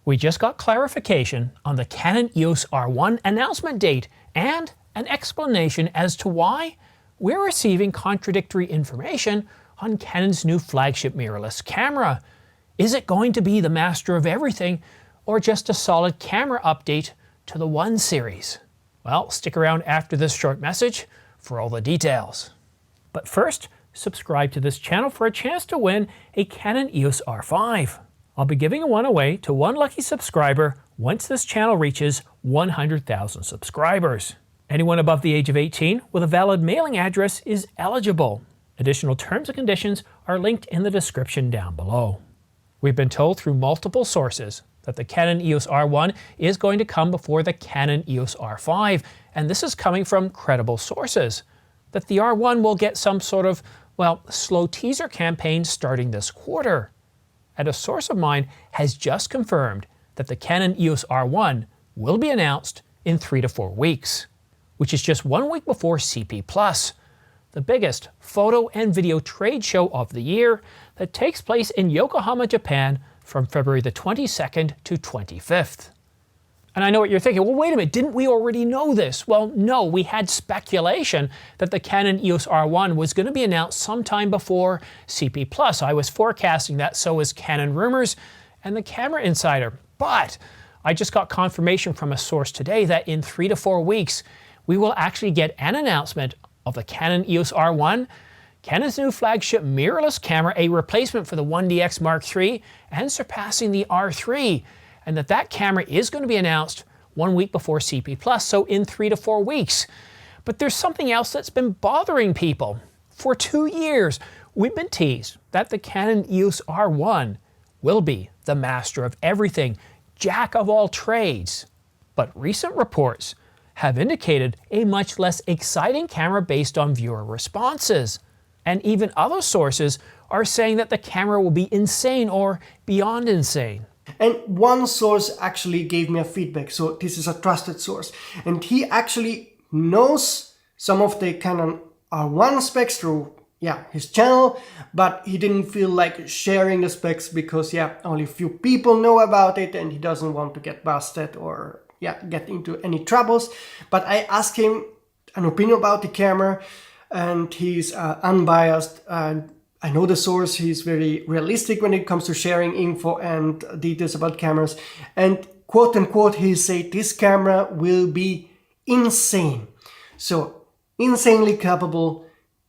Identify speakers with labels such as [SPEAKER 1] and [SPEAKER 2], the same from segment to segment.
[SPEAKER 1] We just got clarification on the Canon EOS R1 announcement date and an explanation as to why we're receiving contradictory information on Canon's new flagship mirrorless camera. Is it going to be the master of everything or just a solid camera update to the 1 series? Well, stick around after this short message for all the details. But first, subscribe to this channel for a chance to win a Canon EOS R5. I'll be giving one away to one lucky subscriber once this channel reaches 100,000 subscribers. Anyone above the age of 18 with a valid mailing address is eligible. Additional terms and conditions are linked in the description down below. We've been told through multiple sources that the Canon EOS R1 is going to come before the Canon EOS R5, and this is coming from credible sources. That the R1 will get some sort of, well, slow teaser campaign starting this quarter. And a source of mine has just confirmed that the Canon EOS R1 will be announced in 3 to 4 weeks, which is just 1 week before CP+, the biggest photo and video trade show of the year that takes place in Yokohama, Japan from February the 22nd to 25th. And I know what you're thinking, well, wait a minute, didn't we already know this? Well, no, we had speculation that the Canon EOS R1 was going to be announced sometime before CP+. I was forecasting that, so was Canon Rumors and the Camera Insider. But I just got confirmation from a source today that in 3 to 4 weeks, we will actually get an announcement of the Canon EOS R1, Canon's new flagship mirrorless camera, a replacement for the 1DX Mark III, and surpassing the R3. And that camera is going to be announced 1 week before CP+, so in 3 to 4 weeks. But there's something else that's been bothering people. For 2 years, we've been teased that the Canon EOS R1 will be the master of everything, jack of all trades. But recent reports have indicated a much less exciting camera based on viewer responses. And even other sources are saying that the camera will be insane or beyond insane.
[SPEAKER 2] And one source actually gave me a feedback, so this is a trusted source. And he actually knows some of the Canon R1 specs through his channel, but he didn't feel like sharing the specs because only a few people know about it and he doesn't want to get busted or get into any troubles. But I asked him an opinion about the camera and he's unbiased. I know the source, he's very realistic when it comes to sharing info and details about cameras. And quote unquote, he said this camera will be insane. So insanely capable,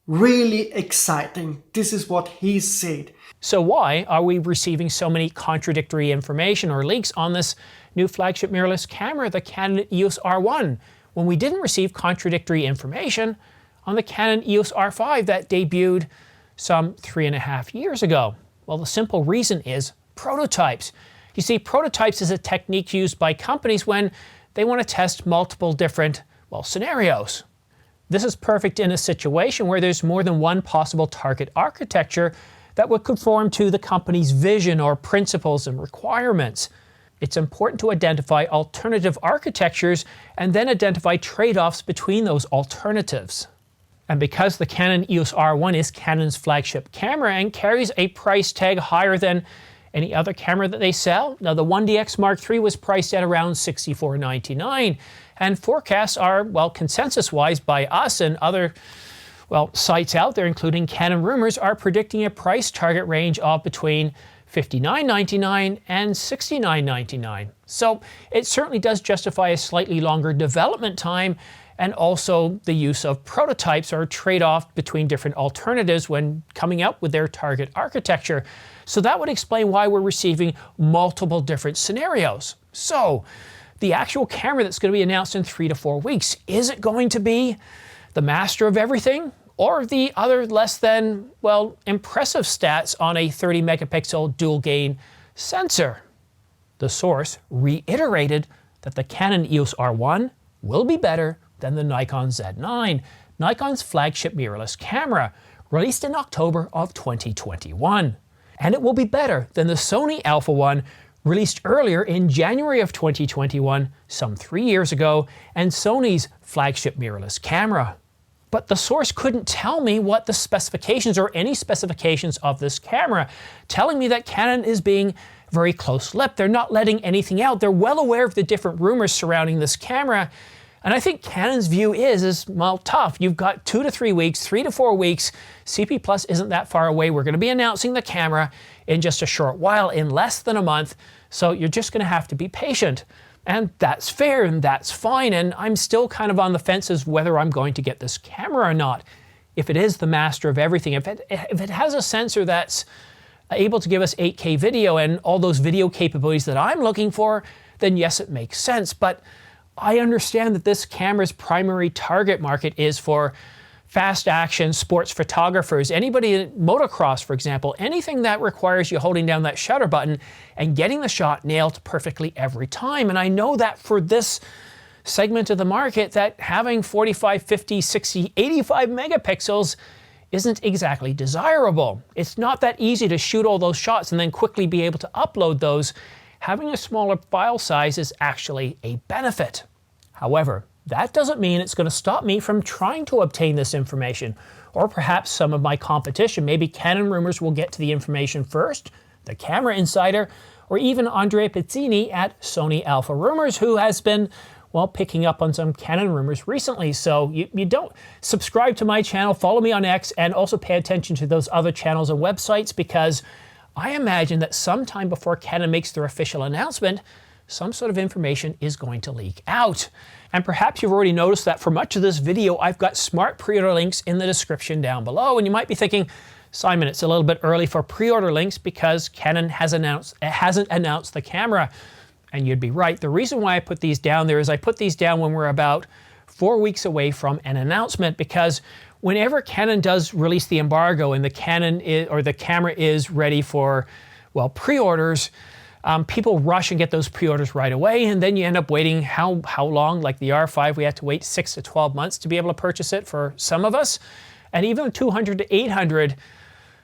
[SPEAKER 2] really exciting. This is what he said.
[SPEAKER 1] So why are we receiving so many contradictory information or leaks on this new flagship mirrorless camera, the Canon EOS R1, when we didn't receive contradictory information on the Canon EOS R5 that debuted some 3.5 years ago? Well, the simple reason is prototypes. You see, prototypes is a technique used by companies when they want to test multiple different, scenarios. This is perfect in a situation where there's more than one possible target architecture that would conform to the company's vision or principles and requirements. It's important to identify alternative architectures and then identify trade-offs between those alternatives. And because the Canon EOS R1 is Canon's flagship camera and carries a price tag higher than any other camera that they sell, now the 1DX Mark III was priced at around $64.99, and forecasts are, consensus-wise by us and other, sites out there, including Canon Rumors, are predicting a price target range of between $59.99 and $69.99. So it certainly does justify a slightly longer development time and also the use of prototypes or trade-off between different alternatives when coming up with their target architecture. So that would explain why we're receiving multiple different scenarios. So the actual camera that's going to be announced in 3 to 4 weeks, is it going to be the master of everything? Or the other less than, impressive stats on a 30 megapixel dual gain sensor? The source reiterated that the Canon EOS R1 will be better than the Nikon Z9, Nikon's flagship mirrorless camera, released in October of 2021. And it will be better than the Sony Alpha 1, released earlier in January of 2021, some 3 years ago, and Sony's flagship mirrorless camera. But the source couldn't tell me what the specifications or any specifications of this camera, telling me that Canon is being very close-lipped. They're not letting anything out. They're well aware of the different rumors surrounding this camera. And I think Canon's view is well, tough. You've got 2 to 3 weeks, 3 to 4 weeks. CP Plus isn't that far away. We're going to be announcing the camera in just a short while, in less than a month. So you're just going to have to be patient. And that's fair and that's fine. And I'm still kind of on the fence as whether I'm going to get this camera or not. If it is the master of everything, if it has a sensor that's able to give us 8K video and all those video capabilities that I'm looking for, then yes, it makes sense. But I understand that this camera's primary target market is for fast action sports photographers, anybody in motocross, for example, anything that requires you holding down that shutter button and getting the shot nailed perfectly every time. And I know that for this segment of the market, that having 45, 50, 60, 85 megapixels isn't exactly desirable. It's not that easy to shoot all those shots and then quickly be able to upload those. Having a smaller file size is actually a benefit. However, that doesn't mean it's going to stop me from trying to obtain this information, or perhaps some of my competition. Maybe Canon Rumors will get to the information first, the Camera Insider, or even Andrea Pizzini at Sony Alpha Rumors, who has been, well, picking up on some Canon rumors recently. So you don't subscribe to my channel, follow me on X, and also pay attention to those other channels and websites, because I imagine that sometime before Canon makes their official announcement, some sort of information is going to leak out. And perhaps you've already noticed that for much of this video, I've got smart pre-order links in the description down below. And you might be thinking, Simon, it's a little bit early for pre-order links because Canon hasn't announced the camera. And you'd be right. The reason why I put these down there is I put these down when we're about 4 weeks away from an announcement, because whenever Canon does release the embargo and the camera is ready for, well, pre-orders, people rush and get those pre-orders right away, and then you end up waiting how long? Like the R5, we had to wait 6 to 12 months to be able to purchase it for some of us. And even 200 to 800,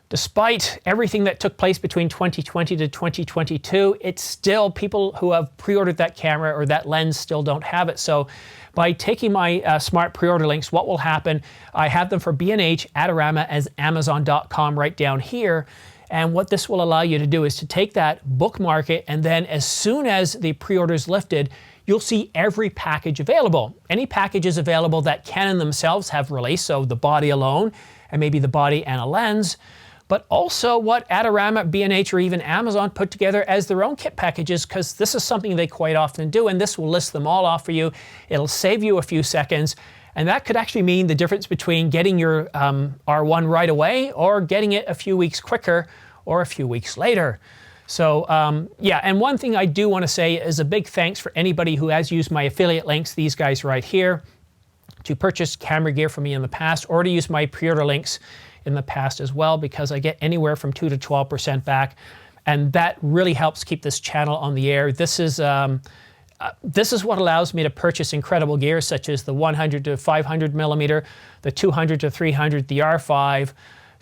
[SPEAKER 1] despite everything that took place between 2020 to 2022, it's still people who have pre-ordered that camera or that lens still don't have it. So by taking my smart pre-order links, what will happen, I have them for B&H, Adorama, as Amazon.com right down here. And what this will allow you to do is to take that, bookmark it, and then as soon as the pre-order is lifted, you'll see every package available. Any packages available that Canon themselves have released, so the body alone, and maybe the body and a lens, but also what Adorama, B&H, or even Amazon put together as their own kit packages, because this is something they quite often do, and this will list them all off for you. It'll save you a few seconds, and that could actually mean the difference between getting your R1 right away or getting it a few weeks quicker or a few weeks later. So yeah, and one thing I do want to say is a big thanks for anybody who has used my affiliate links, these guys right here, to purchase camera gear from me in the past, or to use my pre-order links in the past as well, because I get anywhere from 2 to 12% back, and that really helps keep this channel on the air. This is what allows me to purchase incredible gear, such as the 100 to 500 millimeter, the 200 to 300, the R5,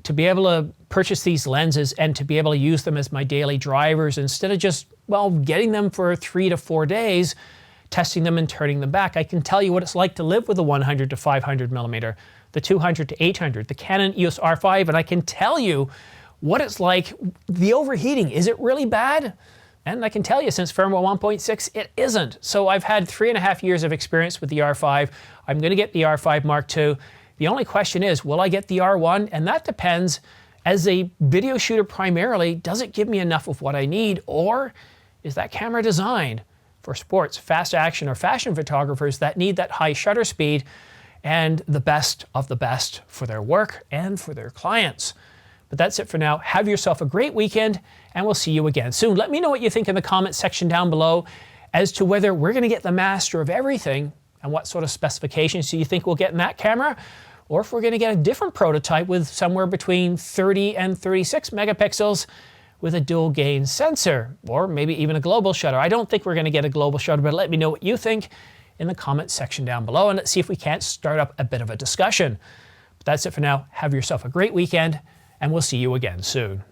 [SPEAKER 1] to be able to purchase these lenses and to be able to use them as my daily drivers instead of just, well, getting them for 3 to 4 days, testing them and turning them back. I can tell you what it's like to live with a 100 to 500 millimeter, the 200 to 800, the Canon EOS R5, and I can tell you what it's like. The overheating, is it really bad? And I can tell you, since firmware 1.6, it isn't. So I've had 3.5 years of experience with the R5. I'm going to get the R5 Mark II. The only question is, will I get the R1? And that depends. As a video shooter primarily, does it give me enough of what I need? Or is that camera designed for sports, fast action, or fashion photographers that need that high shutter speed and the best of the best for their work and for their clients? But that's it for now. Have yourself a great weekend, and we'll see you again soon. Let me know what you think in the comment section down below as to whether we're going to get the master of everything and what sort of specifications do you think we'll get in that camera, or if we're going to get a different prototype with somewhere between 30 and 36 megapixels with a dual gain sensor, or maybe even a global shutter. I don't think we're going to get a global shutter, but let me know what you think in the comment section down below, and let's see if we can't start up a bit of a discussion. But that's it for now. Have yourself a great weekend, and we'll see you again soon.